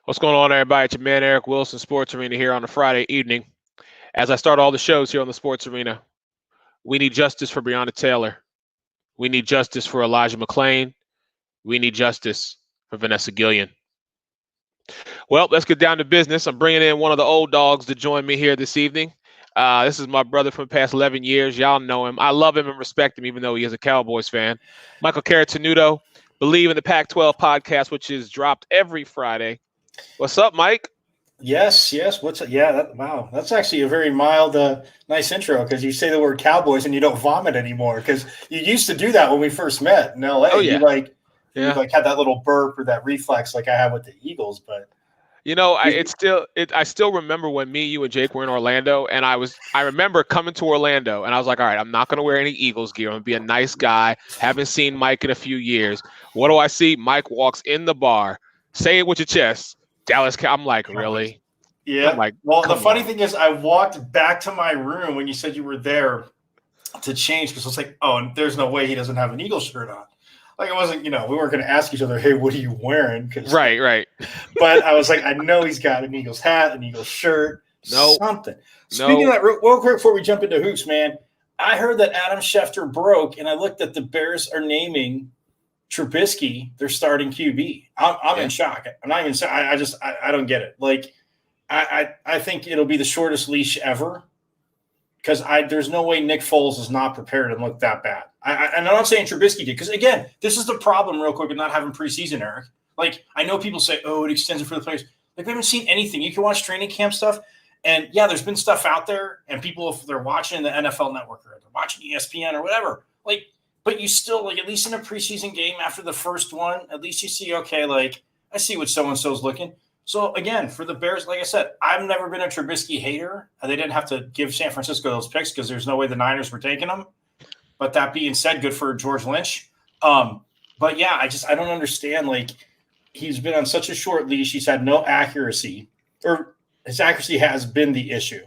What's going on, everybody? It's your man Eric Wilson, Sports Arena here on a Friday evening. As I start all the shows here on the Sports Arena, we need justice for Breonna Taylor. We need justice for Elijah McClain. We need justice for Vanessa Gillian. Well, let's get down to business. I'm bringing in one of the old dogs to join me here this evening. This is my brother from the past 11 years. Y'all know him. I love him and respect him, even though he is a Cowboys fan. Michael Caratanudo, Believe in the Pac-12 podcast, which is dropped every Friday. What's up, Mike? Yes. What's up? Yeah. Wow. That's actually a very mild, nice intro because you say the word Cowboys and you don't vomit anymore because you used to do that when we first met in LA. Oh, yeah. You had that little burp or that reflex like I have with the Eagles, but I still remember when me, you, and Jake were in Orlando, and I remember coming to Orlando, and I was like, all right, I'm not going to wear any Eagles gear. I'm going to be a nice guy. Haven't seen Mike in a few years. What do I see? Mike walks in the bar. Say it with your chest. Dallas. I'm like, really? Yeah. I'm like, well, the funny thing is I walked back to my room when you said you were there to change because I was like, oh, and there's no way he doesn't have an Eagles shirt on. Like it wasn't, we weren't going to ask each other, hey, what are you wearing? Right. But I was like, I know he's got an Eagles hat, an Eagles shirt, something. Speaking of that, real quick before we jump into hoops, man, I heard that Adam Schefter broke, and I looked at the Bears are naming Trubisky their starting QB. I'm in shock. I'm not even saying I don't get it. Like I think it'll be the shortest leash ever because there's no way Nick Foles is not prepared and look that bad. And I'm not saying Trubisky did because again, this is the problem real quick with not having preseason, Eric. Like I know people say, oh, it extends it for the players. Like we haven't seen anything. You can watch training camp stuff, and yeah, there's been stuff out there, and people if they're watching the NFL Network or they're watching ESPN or whatever, like. But you still, like, at least in a preseason game after the first one, at least you see, okay, like, I see what so-and-so's looking. So, again, for the Bears, like I said, I've never been a Trubisky hater. They didn't have to give San Francisco those picks because there's no way the Niners were taking them. But that being said, good for George Lynch. But, yeah, I don't understand. Like, he's been on such a short leash. He's had no accuracy. Or his accuracy has been the issue.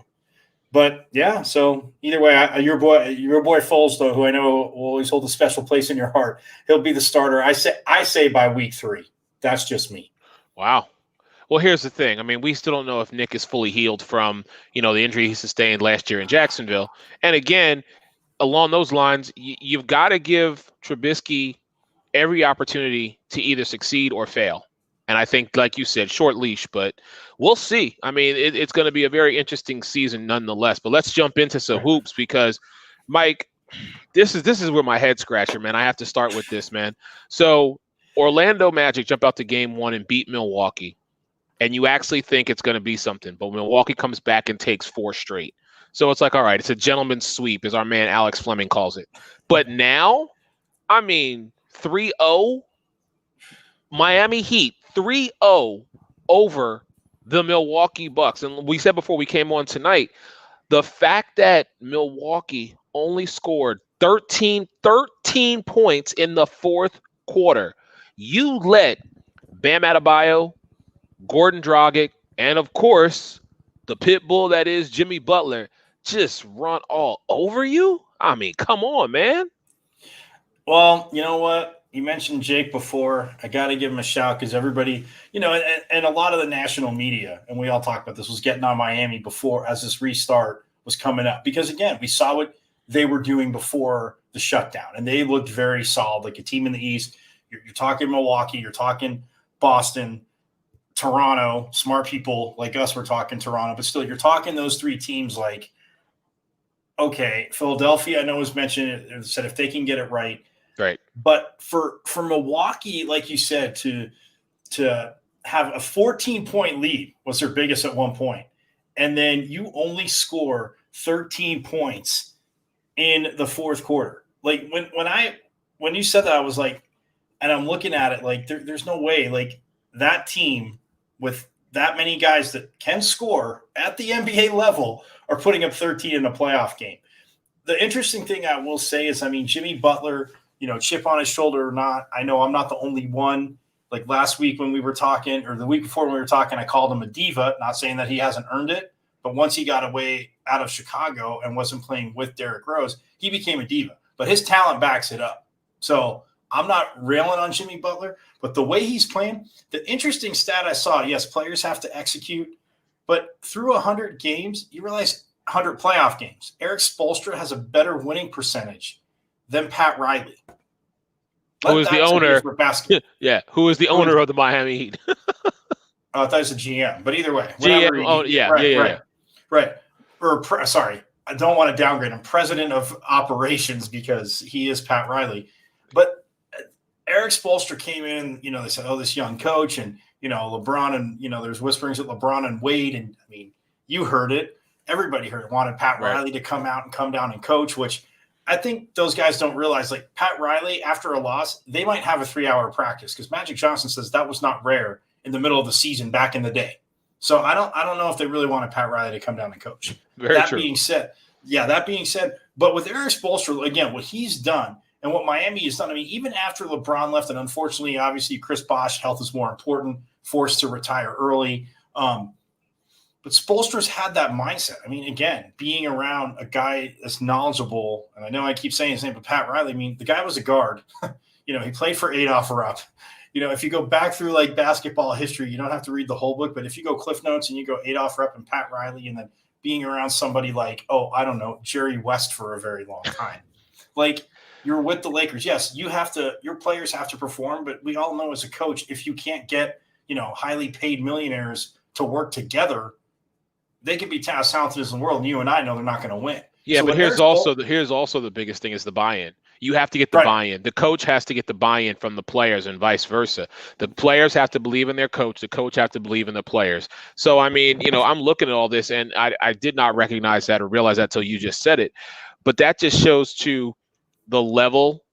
But yeah, so either way, your boy Foles, though, who I know will always hold a special place in your heart, he'll be the starter. I say by week 3. That's just me. Wow. Well, here's the thing. I mean, we still don't know if Nick is fully healed from the injury he sustained last year in Jacksonville. And again, along those lines, you've got to give Trubisky every opportunity to either succeed or fail. And I think, like you said, short leash, but we'll see. I mean, it's going to be a very interesting season nonetheless. But let's jump into some hoops because, Mike, this is where my head scratcher, man. I have to start with this, man. So Orlando Magic jump out to game 1 and beat Milwaukee. And you actually think it's going to be something. But Milwaukee comes back and takes 4 straight. So it's like, all right, it's a gentleman's sweep, as our man Alex Fleming calls it. But now, I mean, 3-0, Miami Heat. 3-0 over the Milwaukee Bucks. And we said before we came on tonight, the fact that Milwaukee only scored 13 points in the fourth quarter. You let Bam Adebayo, Gordon Dragic, and of course, the pit bull that is Jimmy Butler just run all over you? I mean, come on, man. Well, you know what? You mentioned Jake before. I got to give him a shout because everybody, and a lot of the national media, and we all talked about this, was getting on Miami before as this restart was coming up. Because, again, we saw what they were doing before the shutdown, and they looked very solid, like a team in the East. You're talking Milwaukee, you're talking Boston, Toronto, smart people like us were talking Toronto, but still, you're talking those 3 teams like, okay, Philadelphia, I know was mentioned, it said if they can get it right. Right. But for Milwaukee, like you said, to have a 14-point lead was their biggest at one point, and then you only score 13 points in the fourth quarter. Like when you said that, I was like, and I'm looking at it like there's no way like that team with that many guys that can score at the NBA level are putting up 13 in a playoff game. The interesting thing I will say is, I mean, Jimmy Butler, chip on his shoulder or not, I know I'm not the only one. Like last week when we were talking, or the week before when we were talking, I called him a diva, not saying that he hasn't earned it. But once he got away out of Chicago and wasn't playing with Derrick Rose, he became a diva. But his talent backs it up. So I'm not railing on Jimmy Butler, but the way he's playing, the interesting stat I saw, yes, players have to execute, but through 100 games, you realize 100 playoff games, Erik Spoelstra has a better winning percentage than Pat Riley. Who is the owner? Yeah, who is the owner of the Miami Heat? I thought it was a GM, but either way. GM, right. Or sorry, I don't want to downgrade him. President of operations, because he is Pat Riley. But Erik Spoelstra came in, they said, oh, this young coach, and, LeBron, and, there's whisperings at LeBron and Wade. And I mean, you heard it. Everybody heard it. Wanted Pat Riley to come out and come down and coach, which I think those guys don't realize. Like Pat Riley, after a loss, they might have a 3-hour practice, because Magic Johnson says that was not rare in the middle of the season back in the day. So I don't know if they really wanted Pat Riley to come down and coach. That being said, but with Erik Spoelstra, again, what he's done and what Miami has done, I mean, even after LeBron left, and unfortunately, obviously, Chris Bosh, health is more important, forced to retire early. But Spoelstra's had that mindset. I mean, again, being around a guy that's knowledgeable, and I know I keep saying his name, but Pat Riley, I mean, the guy was a guard. He played for Adolph Rupp. If you go back through like basketball history, you don't have to read the whole book, but if you go Cliff Notes and you go Adolph Rupp and Pat Riley, and then being around somebody like, Jerry West for a very long time, like you're with the Lakers. Yes, your players have to perform, but we all know as a coach, if you can't get, highly paid millionaires to work together, they can be as talented as the world, and you and I know they're not going to win. Yeah, so but here's also the biggest thing is the buy-in. You have to get the buy-in. The coach has to get the buy-in from the players, and vice versa. The players have to believe in their coach. The coach have to believe in the players. So, I mean, I'm looking at all this, and I did not recognize that or realize that until you just said it. But that just shows to the level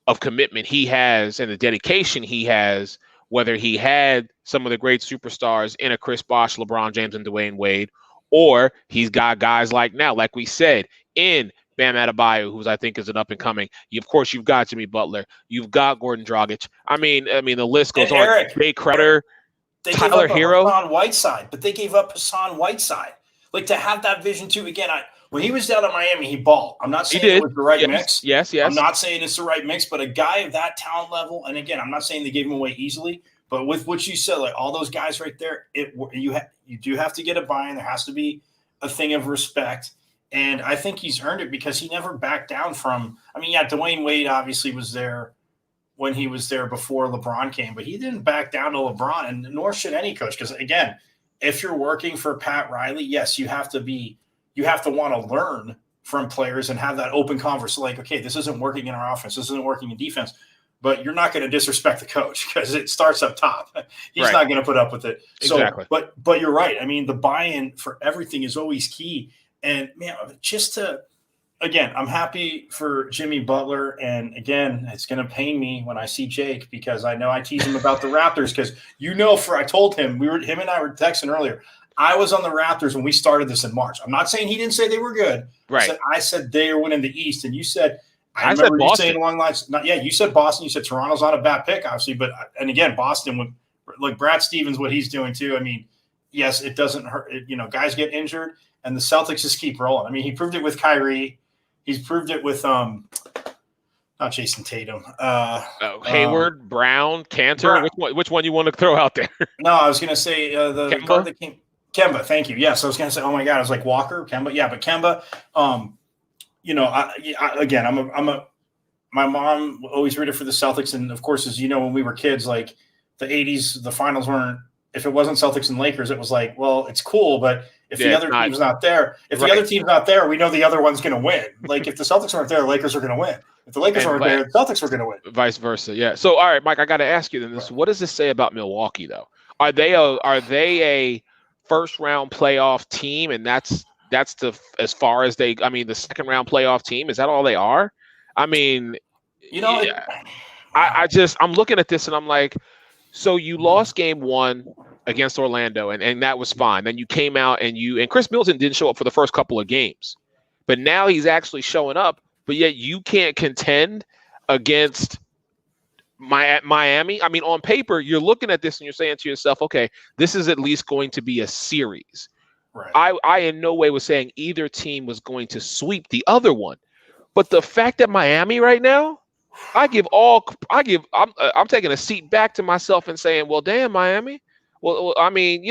of commitment he has and the dedication he has, whether he had some of the great superstars in a Chris Bosh, LeBron James, and Dwayne Wade, or he's got guys like we said, in Bam Adebayo, who I think is an up and coming. Of course, you've got Jimmy Butler. You've got Gordon Dragic. I mean, the list goes on. Jay Crowder, Tyler Hero, Hassan Whiteside, but they gave up Hassan Whiteside. Like, to have that vision too. Again, when he was down in Miami, he balled. I'm not saying it was the right mix. Yes. I'm not saying it's the right mix, but a guy of that talent level, and again, I'm not saying they gave him away easily, but with what you said, like all those guys right there, you do have to get a buy-in. There has to be a thing of respect. And I think he's earned it because he never backed down from – Dwayne Wade obviously was there when he was there before LeBron came, but he didn't back down to LeBron, and nor should any coach. Because, again, if you're working for Pat Riley, yes, you have to want to learn from players and have that open conversation. Like, okay, this isn't working in our offense. This isn't working in defense. But you're not going to disrespect the coach because it starts up top. He's not going to put up with it. So, exactly. But you're right. I mean, the buy-in for everything is always key. And, man, I'm happy for Jimmy Butler. And, again, it's going to pain me when I see Jake because I know I tease him about the Raptors because, I told him, him and I were texting earlier. I was on the Raptors when we started this in March. I'm not saying he didn't say they were good. Right. I said they are winning the East. And you said – I remember you saying along lines. You said Boston. You said Toronto's not a bad pick, obviously. But again, Boston, like Brad Stevens, what he's doing too. I mean, yes, it doesn't hurt. Guys get injured, and the Celtics just keep rolling. I mean, he proved it with Kyrie. He's proved it with not Jason Tatum. Hayward, Brown, Cantor. Which one you want to throw out there? No, I was going to say the guard that came. Kemba. Thank you. Yes, I was going to say. Oh my God, I was like Walker, Kemba. Yeah, but Kemba. My mom always rooted for the Celtics. And of course, as you know, when we were kids, like the 80s, the finals weren't, if it wasn't Celtics and Lakers, it was like, well, it's cool. But if the other team's not there, the other team's not there, we know the other one's going to win. Like if the Celtics weren't there, the Lakers are going to win. If the Lakers weren't there, the Celtics were going to win. Vice versa. Yeah. So, all right, Mike, I got to ask you then this, what does this say about Milwaukee though? Are they a first round playoff team? And that's as far as the second round playoff team. Is that all they are? I mean, I'm looking at this and I'm like, so you lost game one against Orlando and that was fine. Then you came out and Chris Middleton didn't show up for the first couple of games, but now he's actually showing up, but yet you can't contend against Miami. I mean, on paper, you're looking at this and you're saying to yourself, okay, this is at least going to be a series. Right. I in no way was saying either team was going to sweep the other one. But the fact that Miami right now, I'm taking a seat back to myself and saying, well, damn, Miami. Well, I mean,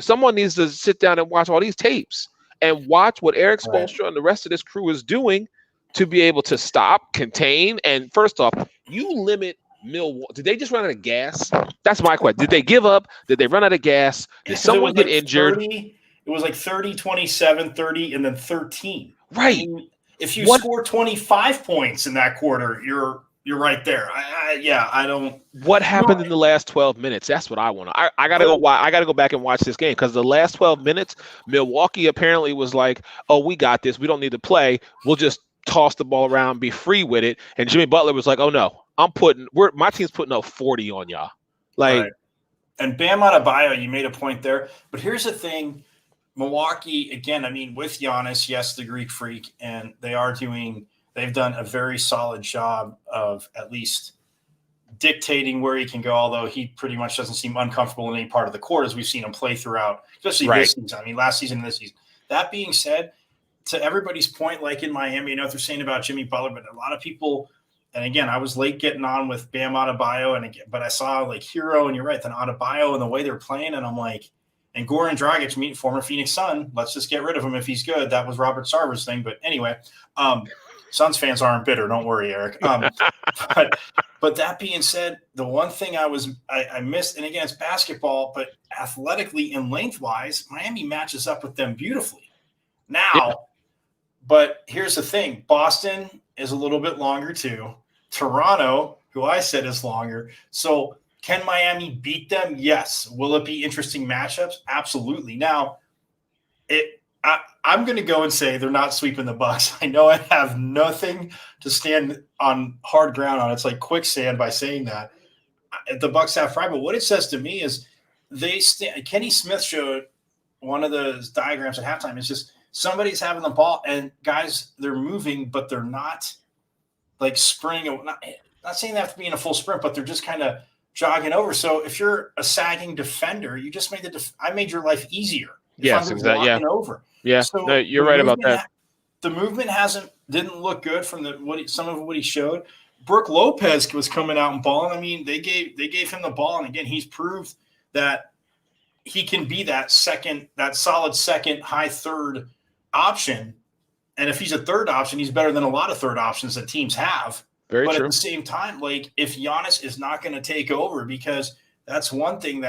someone needs to sit down and watch all these tapes and watch what Eric Spoelstra and the rest of this crew is doing to be able to stop, contain, and first off, you limit Milwaukee. Did they just run out of gas? That's my question. Did they give up? Did they run out of gas? Did someone get injured? 30, it was like 30, 27, 30, and then 13. Right. I mean, if you score 25 points in that quarter, you're right there. I don't. What happened in the last 12 minutes? That's what I want to. I gotta go. I gotta go back and watch this game because the last 12 minutes, Milwaukee apparently was like, "Oh, we got this. We don't need to play. We'll just toss the ball around, be free with it." And Jimmy Butler was like, "Oh no, my team's putting up 40 on y'all." Like, right. And Bam Adebayo, you made a point there, but here's the thing. Milwaukee, again, I mean, with Giannis, yes, the Greek freak, and they've done a very solid job of at least dictating where he can go, although he pretty much doesn't seem uncomfortable in any part of the court as we've seen him play throughout, especially this season. I mean, last season and this season. That being said, to everybody's point, like in Miami, what they're saying about Jimmy Butler, but a lot of people, and again, I was late getting on with Bam Adebayo, but I saw like Hero, and you're right, then Adebayo and the way they're playing, and I'm like, and Goran Dragic, former Phoenix Sun, let's just get rid of him if he's good. That was Robert Sarver's thing. But anyway, Suns fans aren't bitter. Don't worry, Eric. But that being said, the one thing I missed, and again, it's basketball, but athletically and lengthwise, Miami matches up with them beautifully. Now, but here's the thing. Boston is a little bit longer too. Toronto, who I said is longer. So can Miami beat them? Yes. Will it be interesting matchups? Absolutely. Now, I'm going to go and say they're not sweeping the Bucks. I know I have nothing to stand on hard ground on. It's like quicksand by saying that. The Bucks have pride, but what it says to me is Kenny Smith showed one of the diagrams at halftime. It's just somebody's having the ball, and guys, they're moving, but they're not like sprinting. Not saying they have to be in a full sprint, but they're just kind of jogging over. So if you're a sagging defender, you just made I made your life easier. Yes, exactly. Yeah. Over. Yeah. So no, you're right about that. The movement didn't look good from some of what he showed. Brook Lopez was coming out and balling. I mean, they gave him the ball, and again, he's proved that he can be that solid second, high third option. And if he's a third option, he's better than a lot of third options that teams have. Very but true. At the same time, like if Giannis is not going to take over, because that's one thing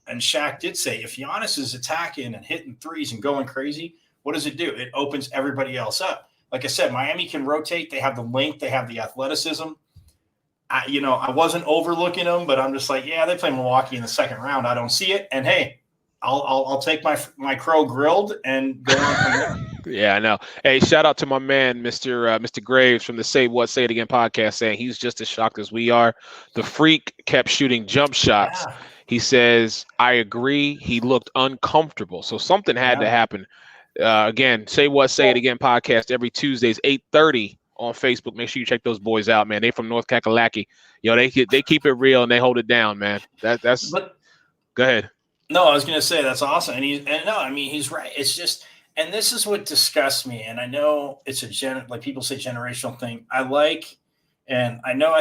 and Shaq did say, if Giannis is attacking and hitting threes and going crazy, what does it do? It opens everybody else up. Like I said, Miami can rotate. They have the length. They have the athleticism. I wasn't overlooking them, but I'm just like, yeah, they play Milwaukee in the second round. I don't see it. And hey, I'll take my crow grilled and go on from there. Yeah, I know. Hey, shout out to my man, Mr. Graves from the Say What, Say It Again podcast, saying he's just as shocked as we are. The freak kept shooting jump shots. Yeah. He says, I agree. He looked uncomfortable. So something had to happen. Again, Say What, Say It Again podcast every Tuesdays, 8:30 on Facebook. Make sure you check those boys out, man. They from North Kakalaki. They keep it real and they hold it down, man. That's go ahead. No, I was going to say that's awesome. And he's right. It's just, and this is what disgusts me. And I know it's like people say generational thing. I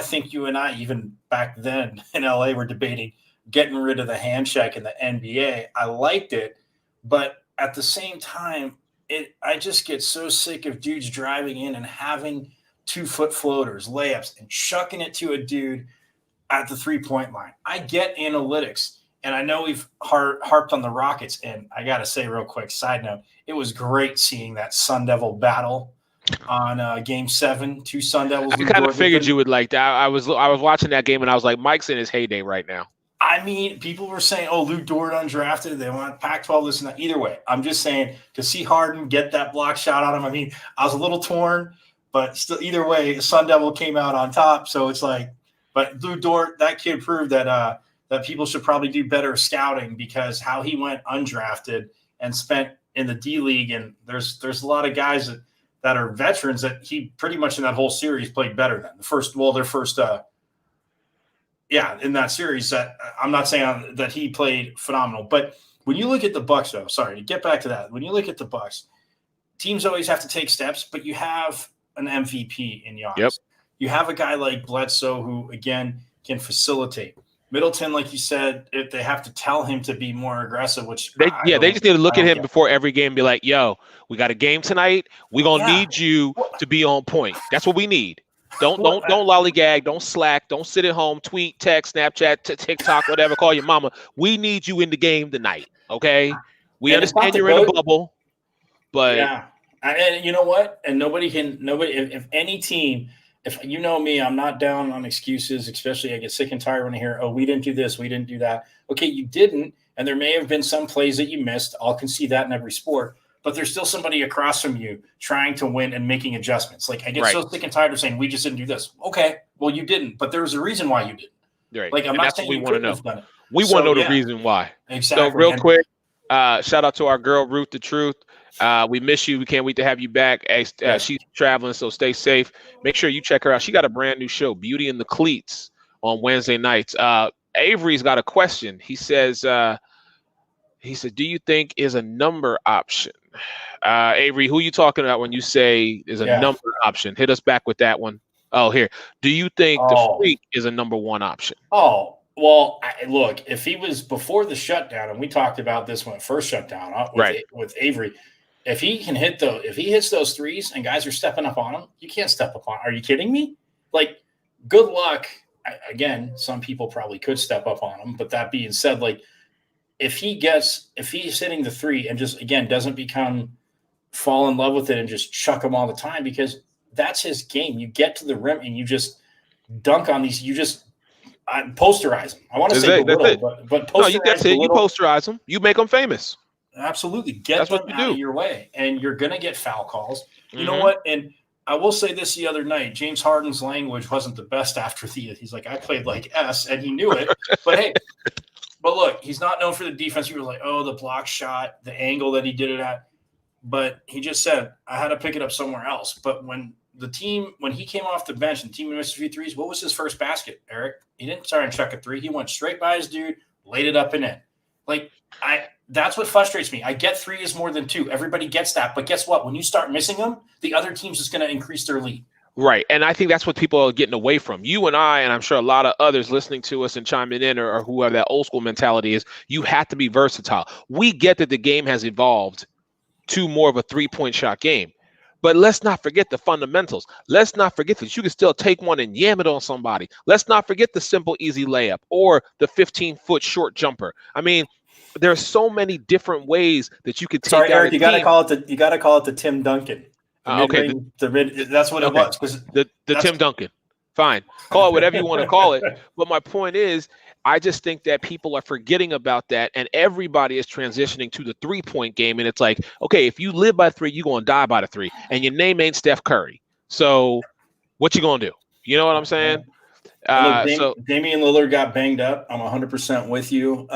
think you and I, even back then in LA, were debating getting rid of the handshake in the NBA. I liked it, but at the same time, I just get so sick of dudes driving in and having 2-foot floaters, layups, and chucking it to a dude at the 3-point line. I get analytics. And I know we've harped on the Rockets, and I got to say real quick, side note, it was great seeing that Sun Devil battle on Game 7. 2 Sun Devils. I kind of figured you would like that. I was watching that game, and I was like, Mike's in his heyday right now. I mean, people were saying, oh, Luke Dort undrafted. They want Pac-12, this and that. Either way, I'm just saying, to see Harden get that block shot on him, I mean, I was a little torn, but still, either way, Sun Devil came out on top. So it's like, but Luke Dort, that kid proved that that people should probably do better scouting, because how he went undrafted and spent in the D League, and there's a lot of guys that are veterans that he pretty much in that whole series played better than in that series. That I'm not saying that he played phenomenal, but when you look at the Bucks, though, sorry to get back to that, when you look at the Bucks, teams always have to take steps, but you have an MVP in Giannis. Yep. You have a guy like Bledsoe who, again, can facilitate. Middleton, like you said, if they have to tell him to be more aggressive, which they just need to look at him before every game and be like, yo, we got a game tonight. We're going to need you to be on point. That's what we need. Don't lollygag, don't slack, don't sit at home, tweet, text, Snapchat, TikTok, whatever, call your mama. We need you in the game tonight, okay? We understand you're in a bubble, but and you know what? And if any team, if you know me, I'm not down on excuses, especially I get sick and tired when I hear, oh, we didn't do this, we didn't do that. Okay, you didn't, and there may have been some plays that you missed. I'll concede that in every sport. But there's still somebody across from you trying to win and making adjustments. Like I get so sick and tired of saying we just didn't do this. Okay, well you didn't, but there was a reason why you didn't. Right. Like I'm not saying we want to know. We want to know the reason why. Exactly. So real quick, shout out to our girl Ruth the Truth. We miss you. We can't wait to have you back. She's traveling, so stay safe. Make sure you check her out. She got a brand new show, Beauty in the Cleats, on Wednesday nights. Avery's got a question. He said, do you think is a number option? Avery, who are you talking about when you say is a number option? Hit us back with that one. Oh, here. Do you think the Freak is a number one option? Oh, well, look, if he was before the shutdown, and we talked about this when it first shut down with Avery, if he hits those threes and guys are stepping up on him, you can't step up on. Are you kidding me? Like, good luck. Again, some people probably could step up on him, but that being said, like, if he's hitting the three and just, again, doesn't fall in love with it and just chuck him all the time, because that's his game. You get to the rim and you just dunk on these. You just posterize them. I want to say belittle, but posterize you posterize them. You make them famous. Absolutely. Get them out of your way. And you're going to get foul calls. You know what? And I will say this the other night, James Harden's language wasn't the best after he's like, I played like S, and he knew it. But hey, but look, he's not known for the defense. You were like, oh, the block shot, the angle that he did it at. But he just said, I had to pick it up somewhere else. But when he came off the bench and the team missed a few threes, what was his first basket, Eric? He didn't try and chuck a three. He went straight by his dude, laid it up and in. Like, that's what frustrates me. I get 3 is more than 2. Everybody gets that. But guess what? When you start missing them, the other team's just going to increase their lead. Right. And I think that's what people are getting away from. You and I, and I'm sure a lot of others listening to us and chiming in or who have that old school mentality is you have to be versatile. We get that the game has evolved to more of a 3-point shot game. But let's not forget the fundamentals. Let's not forget that you can still take one and yam it on somebody. Let's not forget the simple, easy layup or the 15-foot short jumper. I mean, there's so many different ways that you could take. Sorry, Eric, you got to call it the Tim Duncan. Okay, that's what it was. The Tim Duncan. Fine, call it whatever you want to call it. But my point is, I just think that people are forgetting about that, and everybody is transitioning to the 3-point game. And it's like, okay, if you live by 3, you're gonna die by the 3, and your name ain't Steph Curry. So, what you gonna do? You know what I'm saying? Look, Damian Lillard got banged up. I'm 100% with you.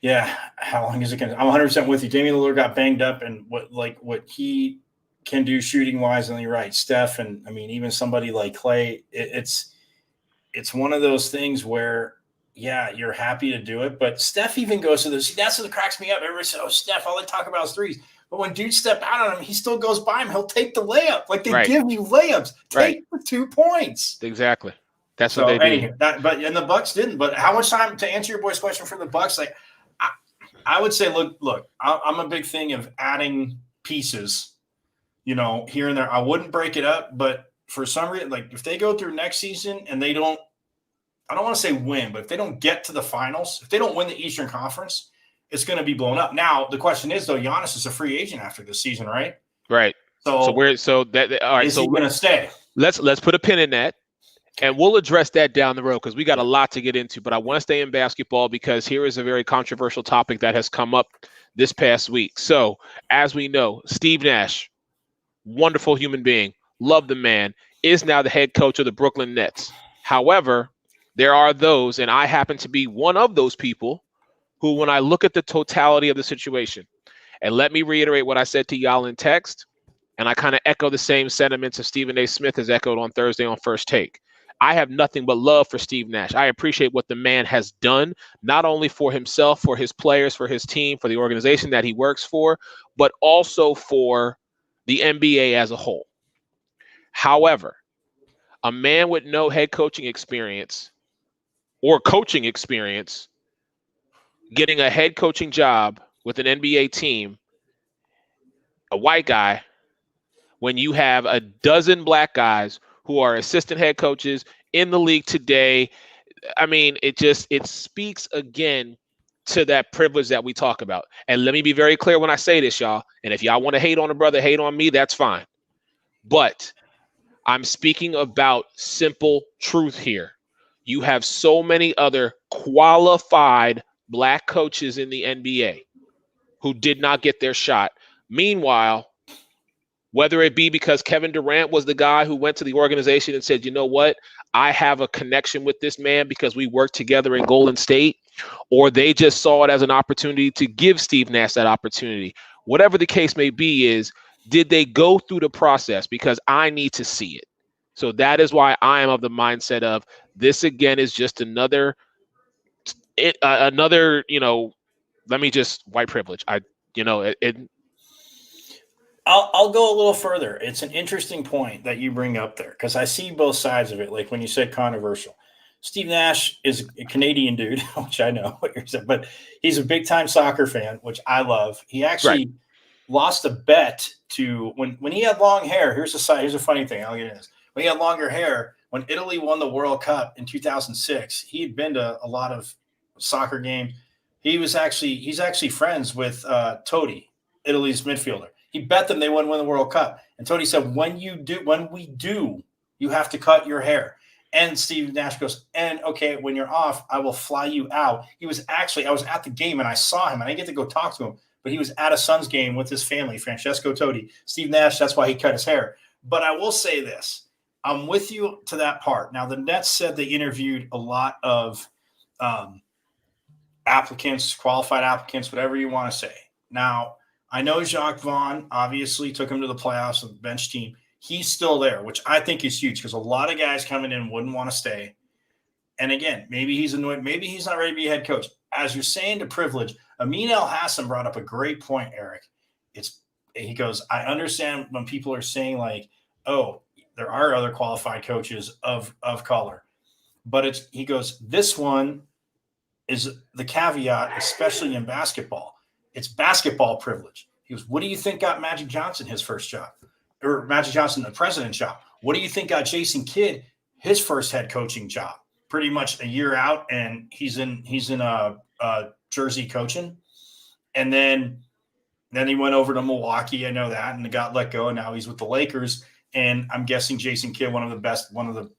Yeah, how long is it going to? I'm 100% with you. Damian Lillard got banged up, and what he can do shooting wise, and you're right, Steph, and I mean even somebody like Clay. It's one of those things where, yeah, you're happy to do it, but Steph even goes to this. See, that's what cracks me up. Everybody says, "Oh, Steph, all they talk about is threes." But when dudes step out on him, he still goes by him. He'll take the layup. Like they give you layups. Take the 2 points. Exactly. That's what they do. But the Bucks didn't. But how much time to answer your boy's question for the Bucks? Like, I would say, look, I'm a big thing of adding pieces, here and there. I wouldn't break it up, but for some reason, like if they go through next season and they don't, I don't want to say win, but if they don't get to the finals, if they don't win the Eastern Conference, it's going to be blown up. Now, the question is, though, Giannis is a free agent after this season, right? Right. All right. Is he going to stay? Let's put a pin in that. And we'll address that down the road because we got a lot to get into. But I want to stay in basketball because here is a very controversial topic that has come up this past week. So, as we know, Steve Nash, wonderful human being, love the man, is now the head coach of the Brooklyn Nets. However, there are those, and I happen to be one of those people, who, when I look at the totality of the situation, and let me reiterate what I said to y'all in text, and I kind of echo the same sentiments as Stephen A. Smith has echoed on Thursday on First Take. I have nothing but love for Steve Nash. I appreciate what the man has done, not only for himself, for his players, for his team, for the organization that he works for, but also for the NBA as a whole. However, A man with no head coaching experience or coaching experience getting a head coaching job with an NBA team, a white guy, when you have a dozen black guys who are assistant head coaches in the league today. I mean, it speaks again to that privilege that we talk about. And let me be very clear when I say this, y'all. And if y'all want to hate on a brother, hate on me, that's fine. But I'm speaking about simple truth here. You have so many other qualified black coaches in the NBA who did not get their shot. Meanwhile, whether it be because Kevin Durant was the guy who went to the organization and said, you know what, I have a connection with this man because we worked together in Golden State, or they just saw it as an opportunity to give Steve Nash that opportunity. Whatever the case may be is, did they go through the process? Because I need to see it. So that is why I am of the mindset of this again is just another, let me just white privilege. I'll go a little further. It's an interesting point that you bring up there because I see both sides of it. Like when you said controversial, Steve Nash is a Canadian dude, which I know what you're saying, but he's a big time soccer fan, which I love. He actually lost a bet to when he had long hair. Here's a funny thing. I'll get into this. When he had longer hair, when Italy won the World Cup in 2006, he had been to a lot of soccer games. He's actually friends with Totti, Italy's midfielder. He bet them they wouldn't win the World Cup. And Totti said, when we do, you have to cut your hair. And Steve Nash goes, and okay, when you're off, I will fly you out. I was at the game and I saw him and I didn't get to go talk to him, but he was at a Suns game with his family, Francesco Totti. Steve Nash, that's why he cut his hair. But I will say this. I'm with you to that part. Now, the Nets said they interviewed a lot of applicants, qualified applicants, whatever you want to say. Now, I know Jacques Vaughn obviously took him to the playoffs with the bench team. He's still there, which I think is huge because a lot of guys coming in wouldn't want to stay. And again, maybe he's annoyed. Maybe he's not ready to be a head coach. As you're saying to privilege, Amin Elhassan brought up a great point, Eric. He goes, I understand when people are saying like, oh, there are other qualified coaches of color. But he goes, this one is the caveat, especially in basketball. It's basketball privilege. He goes, what do you think got Magic Johnson his first job? Or Magic Johnson, the president's job? What do you think got Jason Kidd his first head coaching job? Pretty much a year out, and he's in Jersey coaching. And then he went over to Milwaukee, I know that, and got let go, and now he's with the Lakers. And I'm guessing Jason Kidd, one of the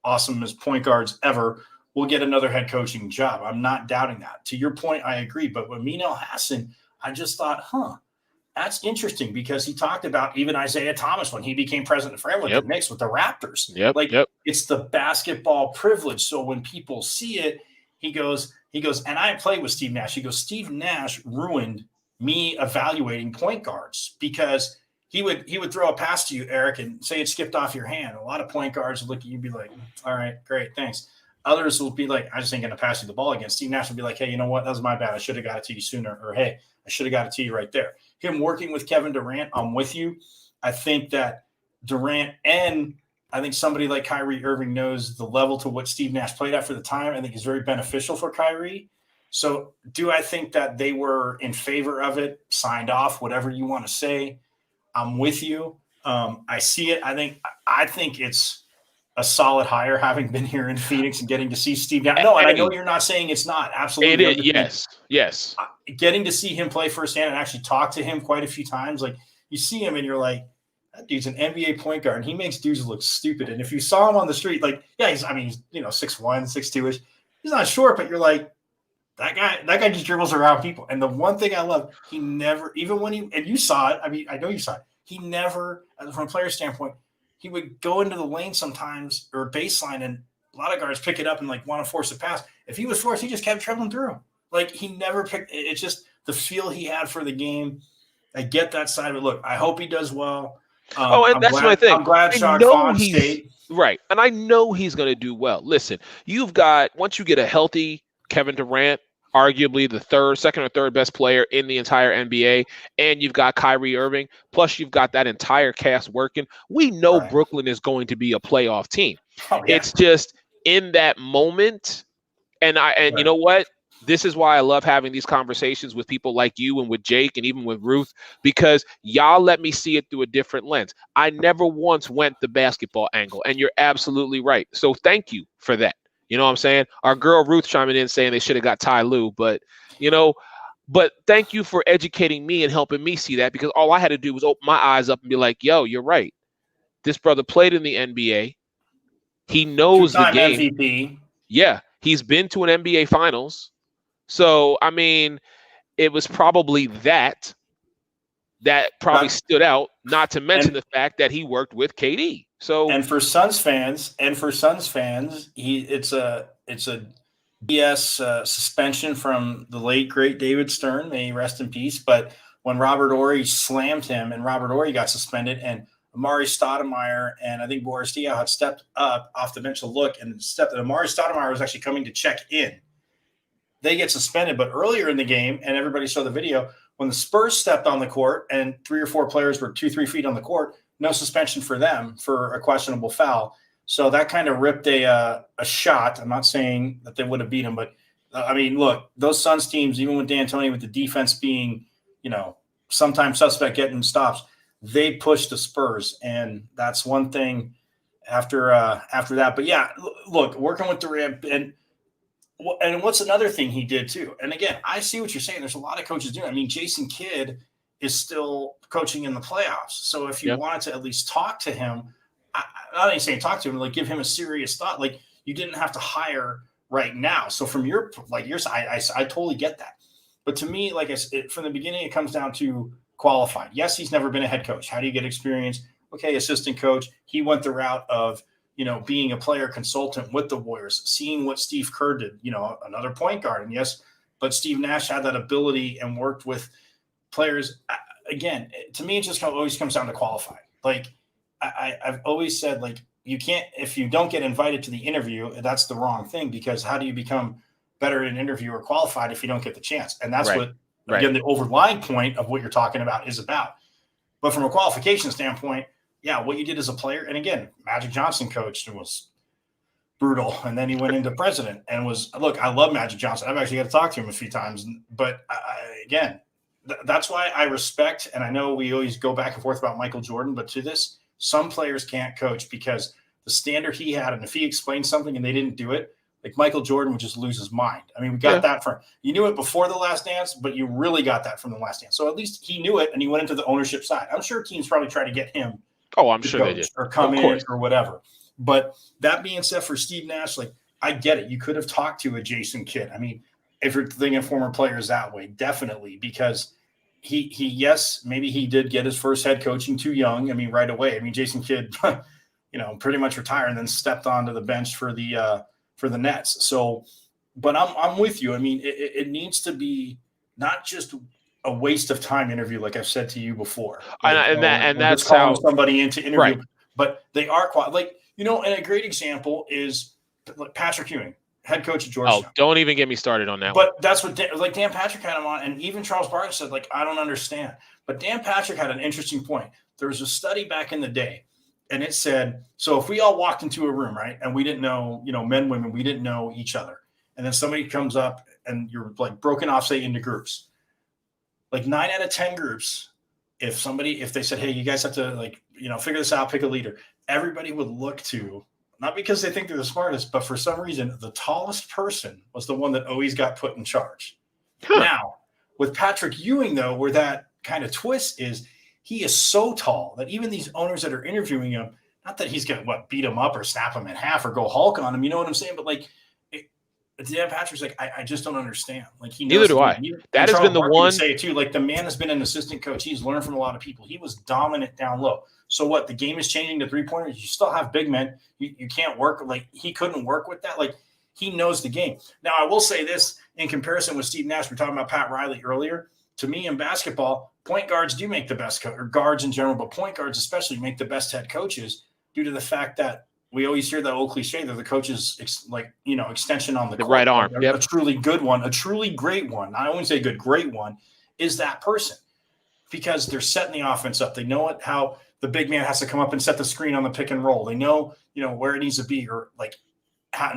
awesomest point guards ever, will get another head coaching job. I'm not doubting that. To your point, I agree. But with Amin Elhassan, I just thought, that's interesting because he talked about even Isaiah Thomas when he became president for the Knicks with the Raptors. It's the basketball privilege. So when people see it, he goes, and I played with Steve Nash. He goes, Steve Nash ruined me evaluating point guards because he would throw a pass to you, Eric, and say it skipped off your hand. A lot of point guards would look at you and be like, all right, great, thanks. Others will be like, I just ain't going to pass you the ball again. Steve Nash will be like, hey, you know what? That was my bad. I should have got it to you sooner. Or, hey, I should have got it to you right there. Him working with Kevin Durant, I'm with you. I think that Durant and I think somebody like Kyrie Irving knows the level to what Steve Nash played at for the time. I think is very beneficial for Kyrie. So do I think that they were in favor of it, signed off, whatever you want to say? I'm with you. I see it. I think it's a solid hire having been here in Phoenix and getting to see Steve Nash. No, and I know you're not saying it's not. Absolutely. It is. Yes. Getting to see him play firsthand and actually talk to him quite a few times. Like you see him and you're like, that dude's an NBA point guard and he makes dudes look stupid. And if you saw him on the street, like, yeah, he's 6'1", 6'2"-ish. He's not short, but you're like, that guy just dribbles around people. And the one thing I love, he never, even when and you saw it, I mean, I know you saw it, he never, from a player standpoint, he would go into the lane sometimes or baseline and a lot of guards pick it up and like want to force a pass. If he was forced, he just kept dribbling through him. Like he never picked. It's just the feel he had for the game. I get that side of it. Look, I hope he does well. My thing. I'm glad Jacques Vaughn stayed. Right. And I know he's going to do well. Listen, you've got, once you get a healthy Kevin Durant, arguably the second or third best player in the entire NBA, and you've got Kyrie Irving, plus you've got that entire cast working. We know Brooklyn is going to be a playoff team. Oh, yeah. It's just in that moment, and you know what? This is why I love having these conversations with people like you and with Jake and even with Ruth, because y'all let me see it through a different lens. I never once went the basketball angle, and you're absolutely right. So thank you for that. You know what I'm saying? Our girl Ruth chiming in saying they should have got Ty Lue, but thank you for educating me and helping me see that, because all I had to do was open my eyes up and be like, yo, you're right. This brother played in the NBA. He knows the game. MVP. Yeah, he's been to an NBA Finals. So, I mean, it was probably that probably stood out, not to mention the fact that he worked with KD. So, and for Suns fans, it's a BS suspension from the late great David Stern, may he rest in peace. But when Robert Horry slammed him and Robert Horry got suspended, and Amari Stoudemire and I think Boris Diaw had stepped up off the bench to look, and Amari Stoudemire was actually coming to check in. They get suspended, but earlier in the game, and everybody saw the video, when the Spurs stepped on the court and 3 or 4 players were 2-3 feet on the court, no suspension for them for a questionable foul. So that kind of ripped a shot. I'm not saying that they would have beat him, but I mean, look, those Suns teams, even with D'Antoni, with the defense being, sometimes suspect getting stops, they pushed the Spurs, and that's one thing after that. But yeah, look, working with Durant and what's another thing he did too? And again, I see what you're saying. There's a lot of coaches doing it. I mean, Jason Kidd is still coaching in the playoffs. So if you wanted to at least talk to him, not even saying talk to him, like give him a serious thought, like you didn't have to hire right now. So from your side, I totally get that. But to me, like I said, from the beginning, it comes down to qualified. Yes, he's never been a head coach. How do you get experience? Okay, assistant coach. He went the route of being a player consultant with the Warriors, seeing what Steve Kerr did, another point guard. And yes, but Steve Nash had that ability and worked with players. Again, to me, it just always comes down to qualified. Like I've always said, like, you can't, if you don't get invited to the interview, that's the wrong thing, because how do you become better at an interview or qualified if you don't get the chance? And that's again, the overlying point of what you're talking about is about. But from a qualification standpoint, yeah, what you did as a player. And again, Magic Johnson coached and was brutal. And then he went into president and look, I love Magic Johnson. I've actually got to talk to him a few times. But again, that's why I respect, and I know we always go back and forth about Michael Jordan, but to this, some players can't coach because the standard he had, and if he explained something and they didn't do it, like Michael Jordan would just lose his mind. I mean, we got that from – you knew it before The Last Dance, but you really got that from The Last Dance. So at least he knew it, and he went into the ownership side. I'm sure teams probably try to get him – oh, I'm sure they did. Or come in or whatever. But that being said, for Steve Nash, like, I get it. You could have talked to a Jason Kidd. I mean, if you're thinking former players that way, definitely, because yes, maybe he did get his first head coaching too young. I mean, right away. I mean, Jason Kidd, pretty much retired and then stepped onto the bench for the Nets. So, but I'm with you. I mean, it needs to be not just a waste of time interview, like I've said to you before. Like, that's how somebody into interview, right. But they are like, and a great example is Patrick Ewing, head coach of Georgetown. Oh, don't even get me started on that. But that's what Dan Patrick had him on, and even Charles Barkley said, like, I don't understand. But Dan Patrick had an interesting point. There was a study back in the day, and it said, so if we all walked into a room, right, and we didn't know, men, women, we didn't know each other, and then somebody comes up and you're like broken off, say, into groups. Like 9 out of 10 groups, if they said, hey, you guys have to figure this out, pick a leader, everybody would look to, not because they think they're the smartest, but for some reason, the tallest person was the one that always got put in charge. Huh. Now, with Patrick Ewing, though, where that kind of twist is, he is so tall that even these owners that are interviewing him, not that he's going to beat him up or snap him in half or go Hulk on him, you know what I'm saying? But Dan Patrick's like, I just don't understand. Like, he knows. Neither do I. That has been the one. Say it too. Like, the man has been an assistant coach. He's learned from a lot of people. He was dominant down low. So what? The game is changing to 3-pointers. You still have big men. You can't work. Like, he couldn't work with that. Like, he knows the game. Now, I will say this in comparison with Steve Nash. We're talking about Pat Riley earlier. To me, in basketball, point guards do make the best or guards in general, but point guards especially make the best head coaches due to the fact that we always hear that old cliche that the coach is extension on the court, right arm. Yep. A truly good one, a truly great one. I wouldn't say good, great one is that person, because they're setting the offense up. They know how the big man has to come up and set the screen on the pick and roll. They know, where it needs to be, or like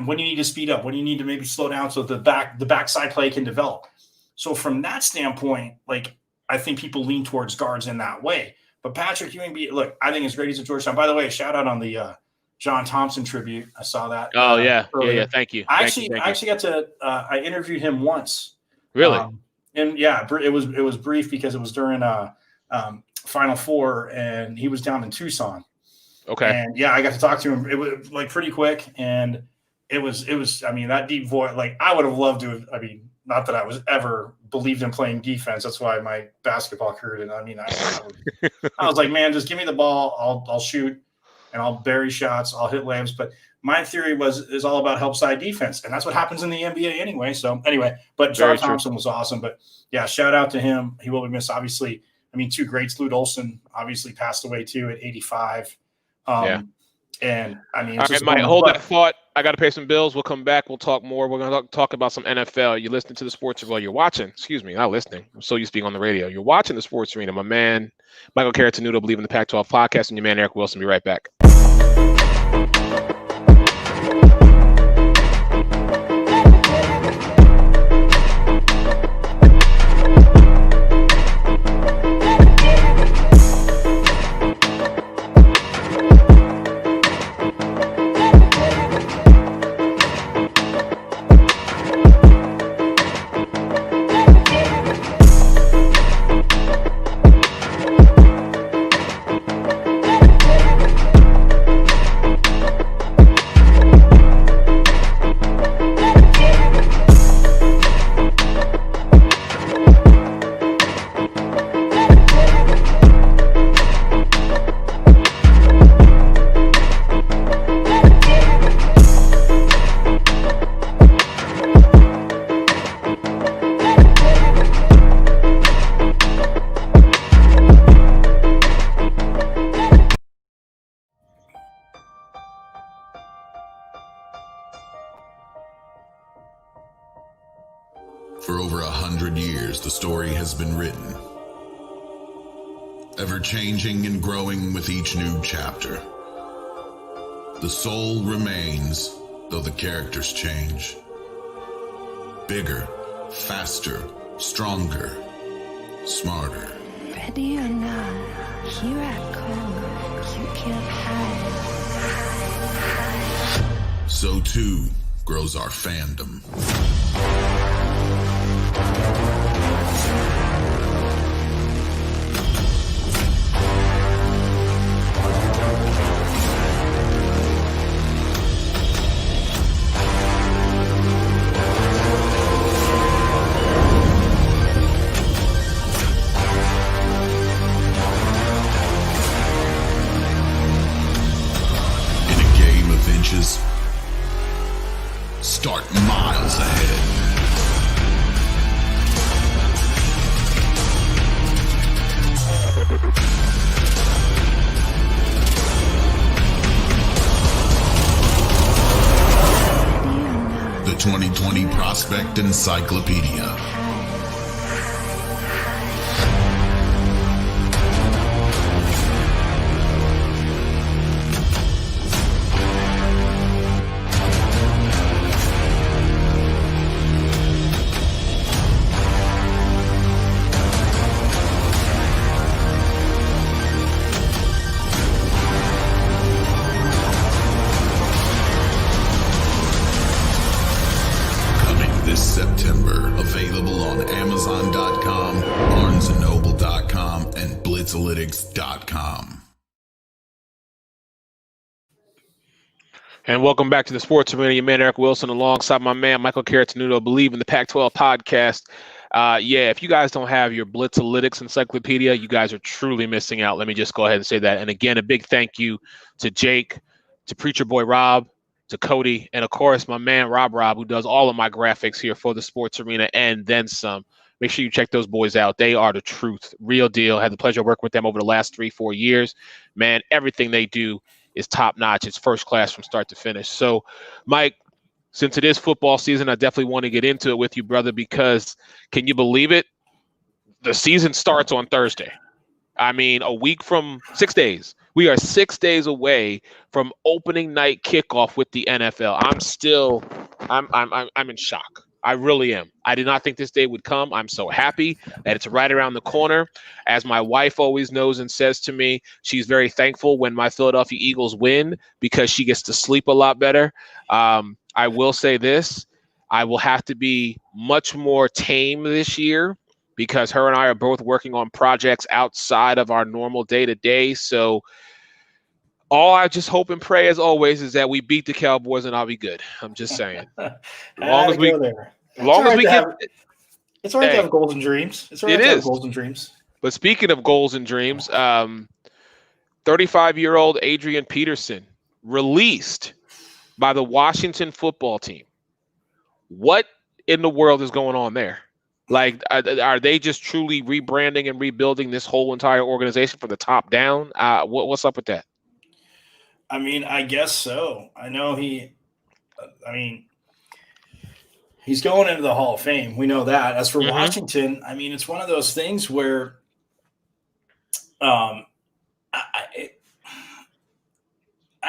when you need to speed up, when you need to maybe slow down so the backside play can develop. So from that standpoint, like, I think people lean towards guards in that way. But Patrick Ewing, look, I think as great as at Georgetown. By the way, a shout out on the John Thompson tribute. I saw that. Oh yeah. Thank you. I actually got to. I interviewed him once. Really? And yeah, it was brief because it was during Final Four, and he was down in Tucson. Okay. And yeah, I got to talk to him. It was like pretty quick, and it was. I mean, that deep voice. Like, I would have loved to have. I mean, not that I was ever believed in playing defense. That's why my basketball career. And I mean, I was like, man, just give me the ball. I'll shoot, and I'll bury shots. I'll hit layups. But my theory is all about help side defense, and that's what happens in the NBA anyway. So anyway, but John Thompson was awesome. But yeah, shout out to him. He will be missed, obviously. I mean, two greats. Lute Olson obviously passed away too at 85. And I mean, all right, Mike, hold that thought. I got to pay some bills. We'll come back. We'll talk more. We're going to talk about some NFL. You're listening to the Sports Arena. You're watching. Excuse me, not listening. I'm so used to being on the radio. You're watching the Sports Arena. My man, Michael Caratanudo, Believe in the Pac-12 podcast, and your man, Eric Wilson. Be right back. For over 100 years, the story has been written, ever-changing and growing with each new chapter. The soul remains, though the characters change. Bigger, faster, stronger, smarter. Ready or not, here I come. You can't hide. So too grows our fandom. Start miles ahead. The 2020 Prospect Encyclopedia. September. Available on Amazon.com, BarnesandNoble.com, and Blitzalytics.com. And welcome back to the Sports Arena. Your man, Eric Wilson, alongside my man, Michael Caratanudo, Believe in the Pac-12 podcast. If you guys don't have your Blitzalytics encyclopedia, you guys are truly missing out. Let me just go ahead and say that. And again, a big thank you to Jake, to Preacher Boy Rob, to Cody, and of course my man Rob, who does all of my graphics here for the Sports Arena and then some. Make sure you check those boys out. They are the truth, real deal. Had the pleasure of working with them over the last 3-4 years. Man, everything they do is top notch. It's first class from start to finish. So, Mike, since it is football season, I definitely want to get into it with you, brother, because can you believe it? The season starts on Thursday. I mean, a week from 6 days. We are 6 days away from opening night kickoff with the NFL. I'm in shock. I really am. I did not think this day would come. I'm so happy that it's right around the corner. As my wife always knows and says to me, she's very thankful when my Philadelphia Eagles win because she gets to sleep a lot better. I will say this. I will have to be much more tame this year because her and I are both working on projects outside of our normal day-to-day. So all I just hope and pray, as always, is that we beat the Cowboys and I'll be good. I'm just saying. As long as we get, it's all right to have goals and dreams. It's all right to have goals and dreams. But speaking of goals and dreams, 35-year-old Adrian Peterson released by the Washington football team. What in the world is going on there? Like, are they just truly rebranding and rebuilding this whole entire organization from the top down? What's up with that? I mean, I guess so. I know he's going into the Hall of Fame. We know that. As for Washington, I mean, it's one of those things where I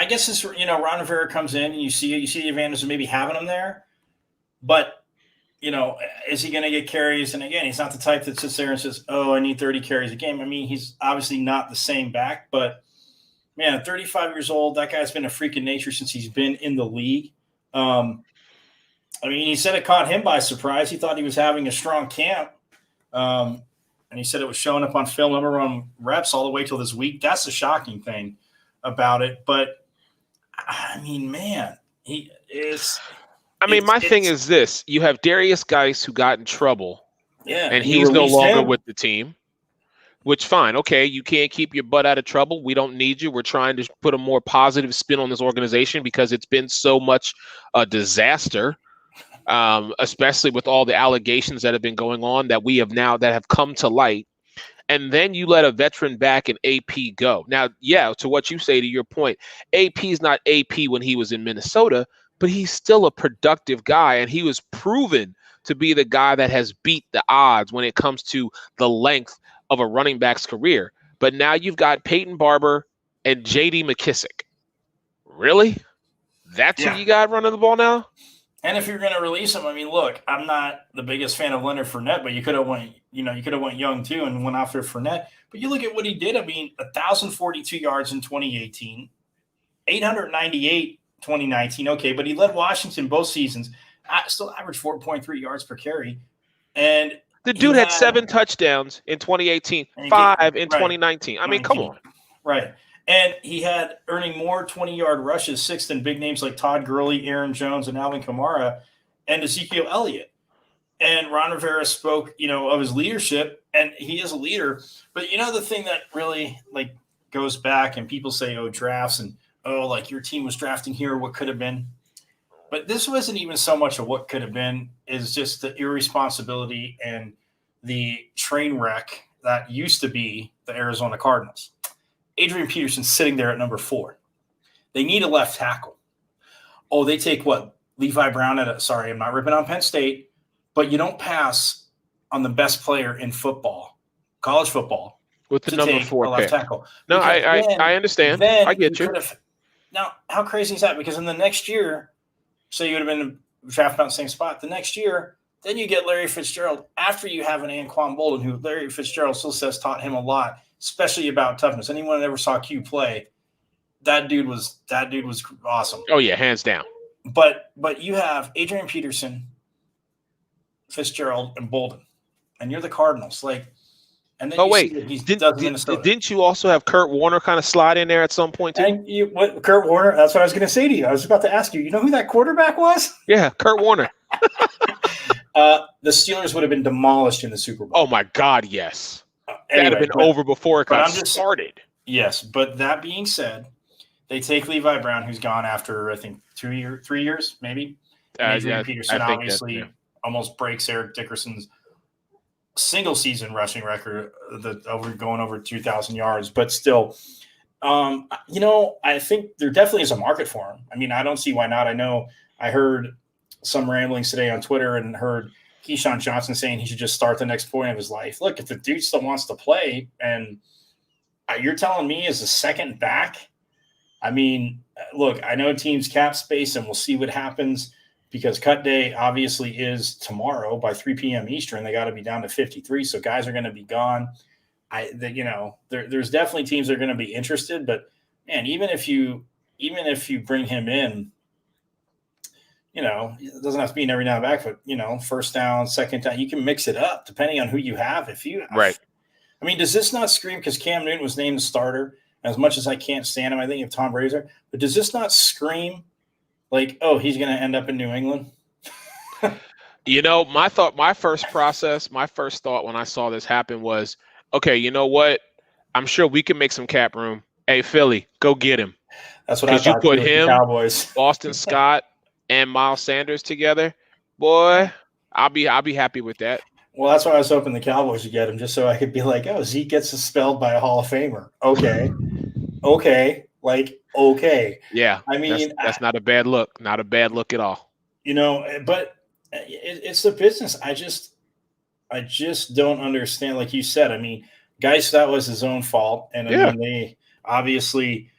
guess it's, Ron Rivera comes in and you see the advantage of maybe having him there. But, is he going to get carries? And again, he's not the type that sits there and says, oh, I need 30 carries a game. I mean, he's obviously not the same back, but man, 35 years old, that guy's been a freak of nature since he's been in the league. I mean, he said it caught him by surprise. He thought he was having a strong camp. And he said it was showing up on film, number one reps all the way till this week. That's the shocking thing about it. But, I mean, man, he is – my thing is this. You have Darius Geis who got in trouble. Yeah. And he's no longer with the team. Which, fine, okay, you can't keep your butt out of trouble. We don't need you. We're trying to put a more positive spin on this organization because it's been so much a disaster, especially with all the allegations that have been going on that have come to light. And then you let a veteran back and AP go. Now, yeah, to what you say, to your point, AP is not AP when he was in Minnesota, but he's still a productive guy, and he was proven to be the guy that has beat the odds when it comes to the length of a running back's career. But now you've got Peyton Barber and J.D. McKissick. Really? That's who you got running the ball now? And if you're going to release him, I mean, look, I'm not the biggest fan of Leonard Fournette, but you could have went young too and went after Fournette. But you look at what he did. I mean, 1,042 yards in 2018, 898 2019. Okay, but he led Washington both seasons. Still averaged 4.3 yards per carry. And the dude had 7 touchdowns in 2018, 5 in 2019. I mean, come on. Right. And he had earning more 20-yard rushes, 6 than big names like Todd Gurley, Aaron Jones, and Alvin Kamara, and Ezekiel Elliott. And Ron Rivera spoke, of his leadership, and he is a leader. But the thing that really goes back, and people say, oh, drafts, and your team was drafting here, what could have been. But this wasn't even so much of what could have been, is just the irresponsibility and the train wreck that used to be the Arizona Cardinals. Adrian Peterson sitting there at number 4. They need a left tackle. Oh, they take what? Levi Brown sorry, I'm not ripping on Penn State, but you don't pass on the best player in football, college football, with the number 4 left tackle. No, I understand. I get you. Now, how crazy is that? Because in the next year, so you would have been drafted on the same spot. The next year, then you get Larry Fitzgerald after you have an Anquan Bolden, who Larry Fitzgerald still says taught him a lot, especially about toughness. Anyone that ever saw Q play, that dude was awesome. Oh yeah, hands down. But you have Adrian Peterson, Fitzgerald, and Bolden, and you're the Cardinals. And then didn't you also have Kurt Warner kind of slide in there at some point too? And Kurt Warner, that's what I was going to say to you. I was about to ask you. You know who that quarterback was? Yeah, Kurt Warner. The Steelers would have been demolished in the Super Bowl. Oh my God, yes. That would have been over before it got started. Yes, but that being said, they take Levi Brown, who's gone after I think 3 years, maybe. Adrian Peterson obviously almost breaks Eric Dickerson's single season rushing record, going over 2,000 yards, but still, I think there definitely is a market for him. I mean, I don't see why not. I know I heard some ramblings today on Twitter and heard Keyshawn Johnson saying he should just start the next point of his life. Look, if the dude still wants to play, and you're telling me as a second back, I mean, look, I know teams cap space, and we'll see what happens because cut day obviously is tomorrow by 3 p.m. Eastern. They got to be down to 53, so guys are going to be gone. There's definitely teams that are going to be interested, but man, even if you bring him in, it doesn't have to be an every down back, but first down, second down, you can mix it up depending on who you have. Right. I mean, does this not scream, because Cam Newton was named the starter, as much as I can't stand him, I think, if Tom Brady's there, but does this not scream like, oh, he's going to end up in New England? My first thought when I saw this happen was, okay, you know what? I'm sure we can make some cap room. Hey, Philly, go get him. That's what I thought. You put him, Cowboys, Boston Scott, and Miles Sanders together, boy, I'll be happy with that. Well, that's why I was hoping the Cowboys would get him, just so I could be like, oh, Zeke gets expelled by a Hall of Famer. Okay. Okay. Yeah. I mean, that's not a bad look. Not a bad look at all. But it's the business. I just don't understand. Like you said, I mean, Geis, that was his own fault. And I mean, they obviously,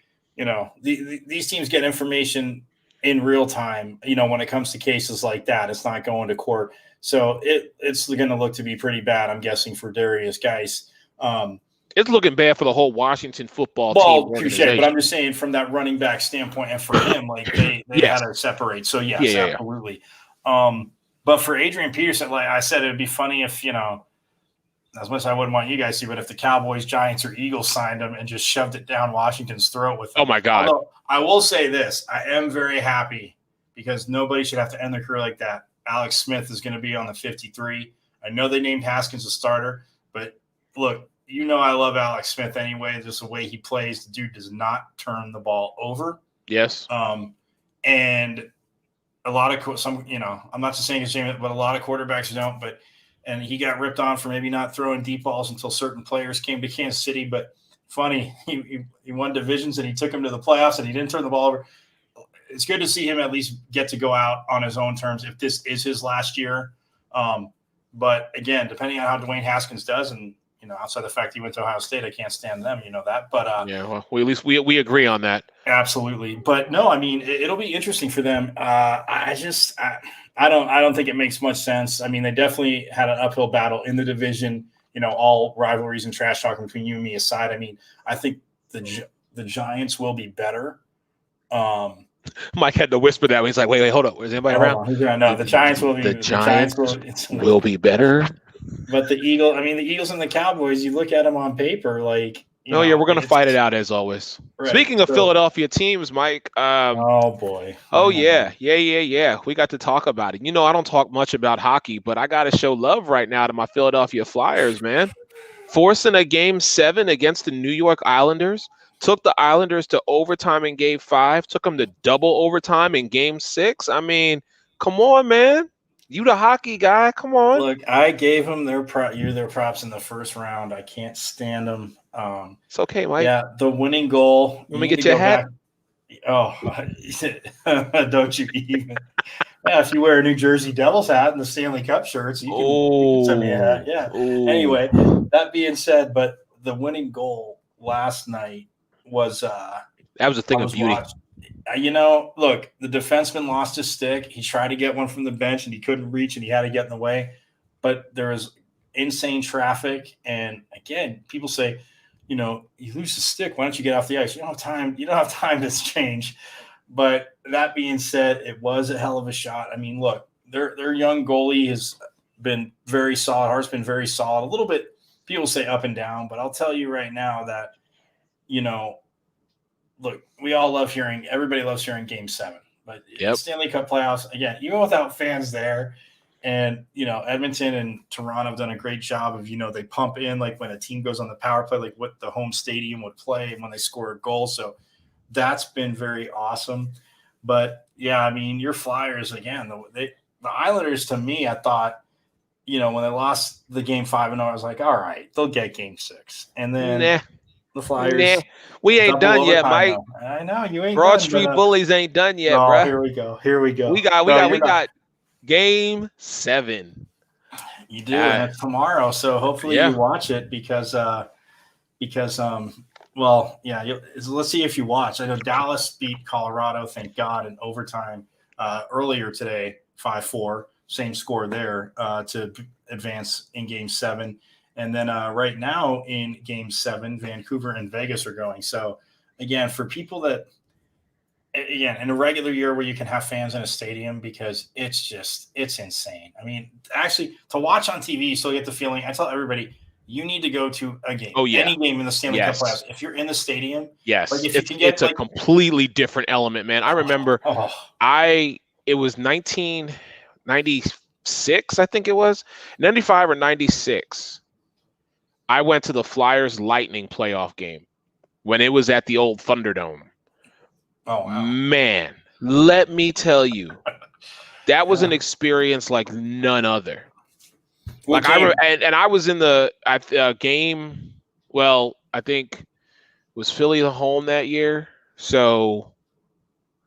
these teams get information in real time, when it comes to cases like that. It's not going to court. So it's going to look to be pretty bad, I'm guessing, for Darius Geis. It's looking bad for the whole Washington football team. Touché, but I'm just saying from that running back standpoint, and for him, like they had to separate. So yes, absolutely. But for Adrian Peterson, like I said, it'd be funny if, as much as I wouldn't want you guys to, but if the Cowboys, Giants, or Eagles signed him and just shoved it down Washington's throat with them. Oh my God. Although, I will say this, I am very happy because nobody should have to end their career like that. Alex Smith is going to be on the 53. I know they named Haskins a starter, but look, I love Alex Smith anyway. Just the way he plays, the dude does not turn the ball over. Yes. And a lot of I'm not just saying it's James, but a lot of quarterbacks don't. And he got ripped on for maybe not throwing deep balls until certain players came to Kansas City. But funny, he won divisions and he took him to the playoffs and he didn't turn the ball over. It's good to see him at least get to go out on his own terms if this is his last year. But again, depending on how Dwayne Haskins does, and outside the fact he went to Ohio State, I can't stand them, that. But well, at least we agree on that. Absolutely. But no, I mean, it'll be interesting for them. I don't think it makes much sense. I mean, they definitely had an uphill battle in the division. All rivalries and trash talking between you and me aside. I mean, I think the Giants will be better. Mike had to whisper that when he's like, wait, hold up. Is anybody around? No, the Giants will be will be better. But the Eagles and the Cowboys, you look at them on paper, like we're going to fight it out as always. Right. Speaking of Philadelphia teams, Mike. Oh boy. Oh yeah. We got to talk about it. I don't talk much about hockey, but I got to show love right now to my Philadelphia Flyers, man. Forcing a Game 7 against the New York Islanders. Took the Islanders to overtime in Game 5. Took them to double overtime in Game 6. I mean, come on, man. You the hockey guy. Come on. Look, I gave them their props in the first round. I can't stand them. It's okay, Mike. Yeah, the winning goal. Let me get your hat. Oh, don't you even. Yeah, if you wear a New Jersey Devils hat and the Stanley Cup shirts, you can send me a hat. Yeah. Ooh. Anyway, that being said, but the winning goal last night was that was a thing of beauty. Look, the defenseman lost his stick. He tried to get one from the bench and he couldn't reach and he had to get in the way. But there was insane traffic. And again, people say, you lose the stick. Why don't you get off the ice? You don't have time. You don't have time to change. But that being said, it was a hell of a shot. I mean, look, their young goalie has been very solid. Hart's been very solid. A little bit, people say up and down, but I'll tell you right now that, look, everybody loves hearing Game 7, but Stanley Cup playoffs, again, even without fans there, and, Edmonton and Toronto have done a great job of, they pump in, like when a team goes on the power play, like what the home stadium would play when they score a goal. So that's been very awesome. But yeah, I mean, your Flyers, again, the Islanders, to me, I thought, when they lost the Game 5-0, I was like, all right, they'll get Game 6. And then The Flyers. Nah, we ain't done yet, Mike. Though. I know you ain't. Broad Street Bullies ain't done yet, no, bro. Here we go. We got Game 7. You do, and it's tomorrow. So hopefully you watch it because let's see if you watch. I know Dallas beat Colorado, thank God, in overtime earlier today, 5-4, same score there to advance in Game 7. And then right now in Game 7, Vancouver and Vegas are going. So, again, for people that, in a regular year where you can have fans in a stadium, because it's insane. I mean, actually, to watch on TV, you still get the feeling. I tell everybody, you need to go to a game. Oh, yeah. Any game in the Stanley Cup playoffs. If you're in the stadium. Yes. Like it's a completely different element, man. I remember it was 1996, I think it was. 95 or 96. I went to the Flyers Lightning playoff game when it was at the old Thunderdome. Oh, wow. Man, let me tell you, that was an experience like none other. What like game? I was in the game. Well, I think was Philly home that year, so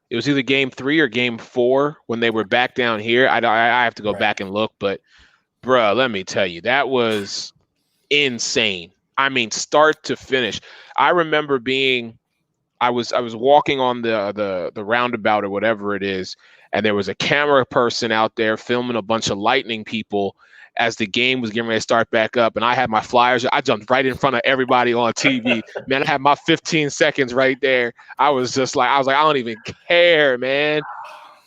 it was either Game 3 or Game 4 when they were back down here. I have to go back and look, but bro, let me tell you, that was insane. I mean, start to finish. I remember I was walking on the roundabout or whatever it is, and there was a camera person out there filming a bunch of Lightning people as the game was getting ready to start back up. And I had my Flyers. I jumped right in front of everybody on TV. Man, I had my 15 seconds right there. I was like, I don't even care, man.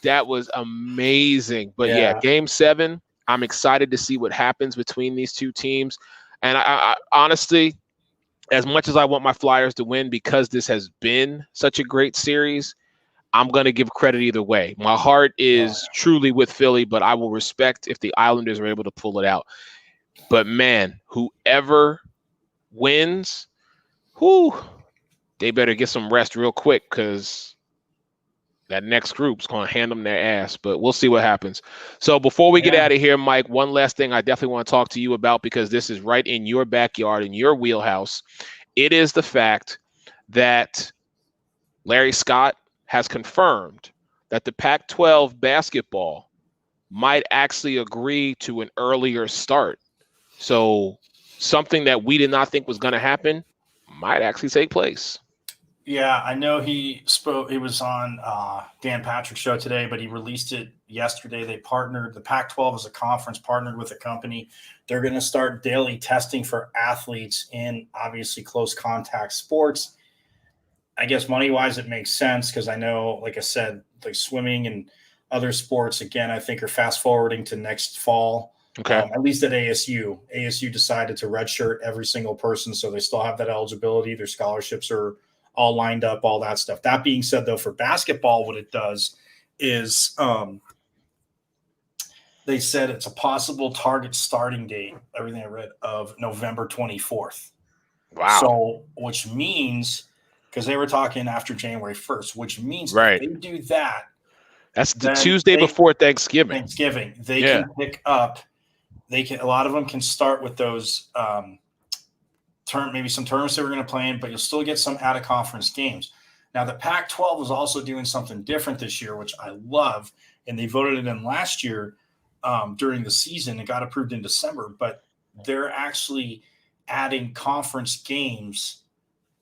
That was amazing. But yeah, Game 7, I'm excited to see what happens between these two teams. And I honestly, as much as I want my Flyers to win, because this has been such a great series, I'm going to give credit either way. My heart is truly with Philly, but I will respect if the Islanders are able to pull it out. But, man, whoever wins, they better get some rest real quick, because that next group's going to hand them their ass. But we'll see what happens. So before we get out of here, Mike, one last thing I definitely want to talk to you about, because this is right in your backyard, in your wheelhouse. It is the fact that Larry Scott has confirmed that the Pac-12 basketball might actually agree to an earlier start. So something that we did not think was going to happen might actually take place. Yeah, I know he spoke. It was on Dan Patrick's show today, but he released it yesterday. They partnered. The Pac-12 as a conference partnered with a company. They're going to start daily testing for athletes in obviously close contact sports. I guess money-wise, it makes sense, because I know, like I said, like swimming and other sports, again, I think are fast-forwarding to next fall. Okay. At least at ASU. ASU decided to redshirt every single person, so they still have that eligibility. Their scholarships are all lined up, all that stuff. That being said, though, for basketball, what it does is they said it's a possible target starting date, everything I read, of November 24th. Wow. So, which means, because they were talking after January 1st, which means if they do that. That's the Tuesday before Thanksgiving. They can pick up. A lot of them can start with those maybe some tournaments that we're going to play in, but you'll still get some out of conference games. Now, the Pac-12 was also doing something different this year, which I love, and they voted it in last year during the season. It got approved in December, but they're actually adding conference games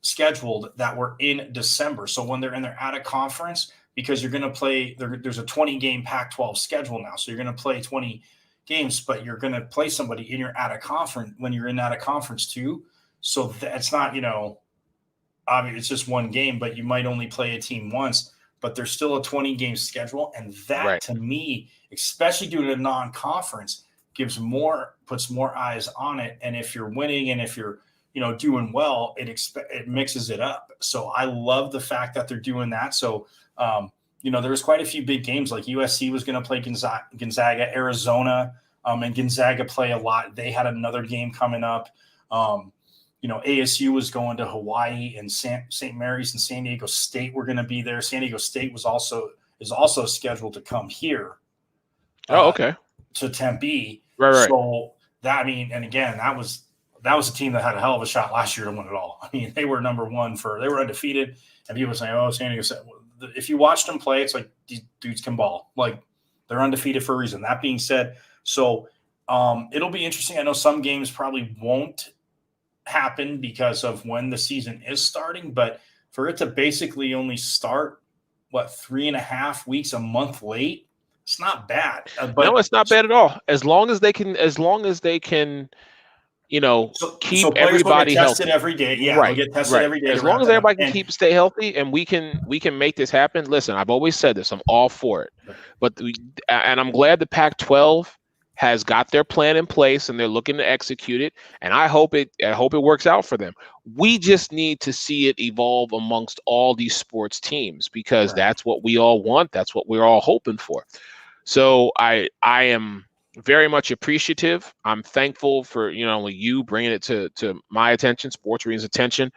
scheduled that were in December. So when they're in their out of conference, because you're going to play, there's a 20-game Pac-12 schedule now. So you're going to play 20 games, but you're going to play somebody in your out of conference when you're in out of conference too. So that's not, obviously it's just one game, but you might only play a team once, but there's still a 20-game schedule. And that to me, especially due to non-conference, puts more eyes on it. And if you're winning and if you're, doing well, it mixes it up. So I love the fact that they're doing that. So, there was quite a few big games, like USC was going to play Gonzaga, Arizona, and Gonzaga play a lot. They had another game coming up. ASU was going to Hawaii, and St. Mary's and San Diego State were going to be there. San Diego State is also scheduled to come here. Okay. To Tempe. Right. So that, and again, that was that was a team that had a hell of a shot last year to win it all. I mean, they were number one they were undefeated, and people were saying, "Oh, San Diego State." If you watched them play, it's like these dudes can ball. Like they're undefeated for a reason. That being said, so it'll be interesting. I know some games probably won't happen because of when the season is starting, but for it to basically only start 3.5 weeks, a month late, it's not bad. But no, it's not bad at all. As long as they can, keep everybody tested healthy every day. Yeah, right. Get tested every day. As long as everybody can stay healthy, and we can make this happen. Listen, I've always said this. I'm all for it, and I'm glad the Pac-12 has got their plan in place and they're looking to execute it. And I hope it works out for them. We just need to see it evolve amongst all these sports teams because that's what we all want. That's what we're all hoping for. So I am very much appreciative. I'm thankful for, you bringing it to my attention, Sports Arena's attention,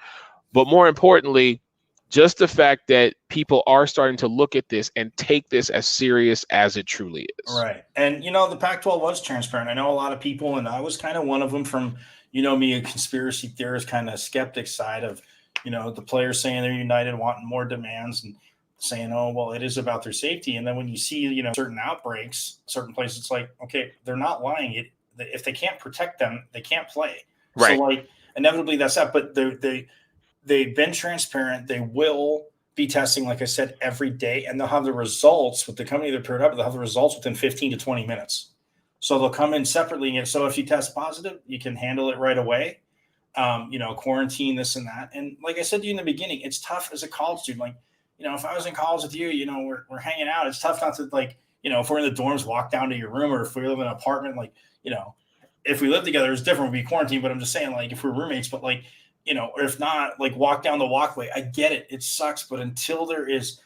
but more importantly, just the fact that people are starting to look at this and take this as serious as it truly is. Right. And, the Pac-12 was transparent. I know a lot of people, and I was kind of one of them from, me, a conspiracy theorist kind of skeptic side of, the players saying they're united, wanting more demands and saying, oh, well, it is about their safety. And then when you see, certain outbreaks, certain places, it's like, okay, they're not lying. If they can't protect them, they can't play. Right. So, inevitably that's that. But they've been transparent. They will be testing, like I said, every day, and they'll have the results with the company they're paired up. They'll have the results within 15 to 20 minutes. So they'll come in separately. And so if you test positive, you can handle it right away. Quarantine, this and that. And like I said to you in the beginning, it's tough as a college student. Like, if I was in college with you, we're hanging out. It's tough not to if we're in the dorms, walk down to your room, or if we live in an apartment, if we live together, it's different. We'd be quarantined, but I'm just saying, if we're roommates, but or if not, walk down the walkway. I get it. It sucks. But until there is,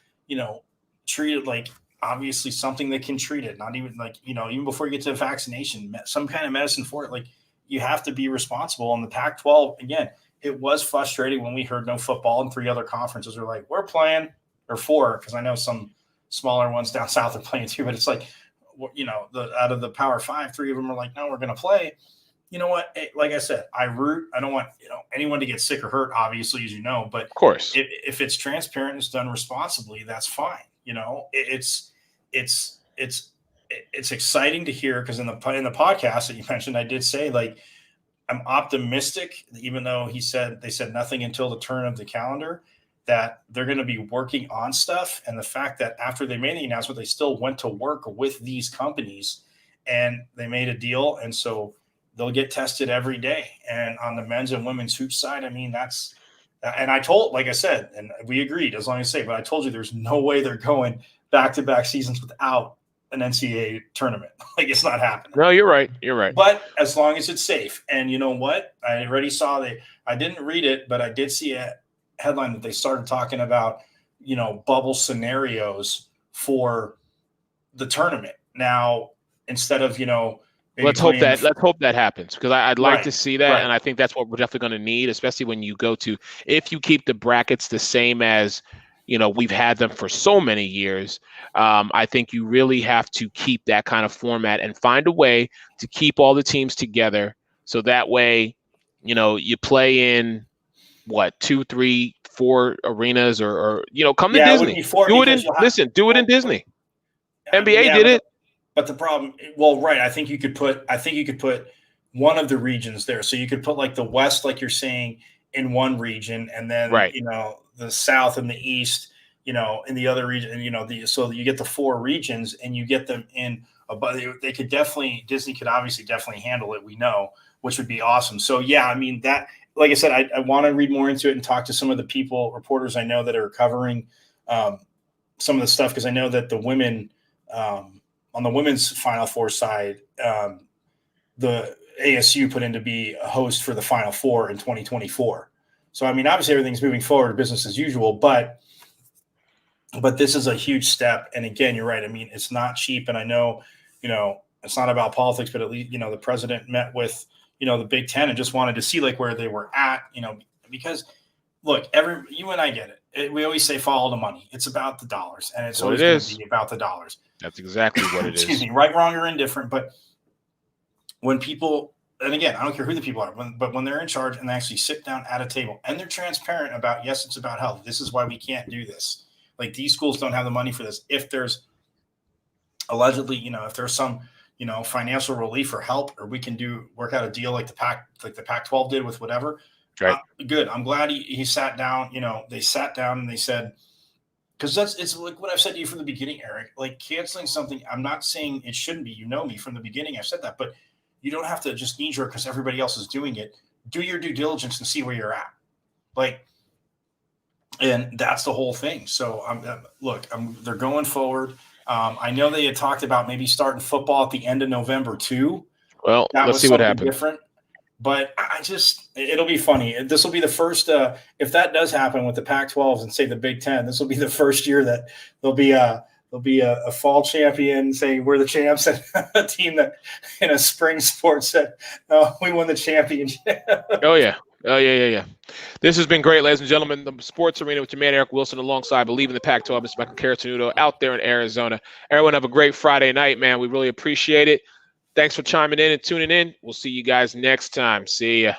treated obviously something that can treat it, not even even before you get to a vaccination, some kind of medicine for it, you have to be responsible. And the Pac-12, again, it was frustrating when we heard no football and 3 other conferences were like, we're playing, or 4, because I know some smaller ones down south are playing too, but it's out of the Power 5, 3 of them are like, no, we're going to play. You know what? Like I said, I don't want anyone to get sick or hurt, obviously, as you know. But of course, if it's transparent and it's done responsibly, that's fine. It's exciting to hear, because in the podcast that you mentioned, I did say I'm optimistic, even though they said nothing until the turn of the calendar, that they're going to be working on stuff. And the fact that after they made the announcement, they still went to work with these companies and they made a deal, and so they'll get tested every day. And on the men's and women's hoop side, I mean, and I told, like I said, and we agreed, as long as I say, but I told you there's no way they're going back-to-back seasons without an NCAA tournament. It's not happening. No, you're right. But as long as it's safe. And you know what? I already saw I didn't read it, but I did see a headline that they started talking about, bubble scenarios for the tournament. Now, instead of, let's hope that happens, because I'd like to see that. Right. And I think that's what we're definitely going to need, especially when you go to, if you keep the brackets the same as, we've had them for so many years. I think you really have to keep that kind of format and find a way to keep all the teams together. So that way, you play in 2, 3, 4 arenas or come to Disney. Do it in Disney. NBA did it. But the problem, I think you could put one of the regions there. So you could put the West, like you're saying, in one region, and then the South and the East, in the other region, and so you get the 4 regions, and you get them in. But Disney could obviously definitely handle it. We know, which would be awesome. So yeah, I mean that. Like I said, I want to read more into it and talk to some of the reporters I know that are covering some of the stuff, because I know that the women. On the women's Final Four side, the ASU put in to be a host for the Final Four in 2024. So, I mean, obviously everything's moving forward, business as usual, but this is a huge step. And again, you're right. I mean, it's not cheap. And I know, it's not about politics, but at least, the president met with, the Big Ten and just wanted to see where they were at, because look, you and I get it. We always say follow the money. It's about the dollars, and it's always going to be about the dollars. That's exactly what it is. Excuse me, right, wrong, or indifferent. But when people and again, I don't care who the people are, but when they're in charge and they actually sit down at a table and they're transparent about, yes, it's about health. This is why we can't do this. Like, these schools don't have the money for this. If there's allegedly, if there's some, financial relief or help, or we can work out a deal like the Pac-12 did with whatever. Right. Good. I'm glad he sat down. They sat down and they said, because it's like what I've said to you from the beginning, Eric. Like, canceling something, I'm not saying it shouldn't be. You know me from the beginning. I've said that, but you don't have to just knee-jerk because everybody else is doing it. Do your due diligence and see where you're at. And that's the whole thing. So they're going forward. I know they had talked about maybe starting football at the end of November too. Well, let's see what happens. Different. But it'll be funny. This will be the first, if that does happen with the Pac-12s and say the Big Ten, this will be the first year that there'll be a fall champion saying we're the champs, and a team that in a spring sport said, "No, we won the championship." Oh yeah. This has been great, ladies and gentlemen. The Sports Arena with your man Eric Wilson, alongside Believe in the Pac-12, Mr. Michael Caratunuto, out there in Arizona. Everyone have a great Friday night, man. We really appreciate it. Thanks for chiming in and tuning in. We'll see you guys next time. See ya.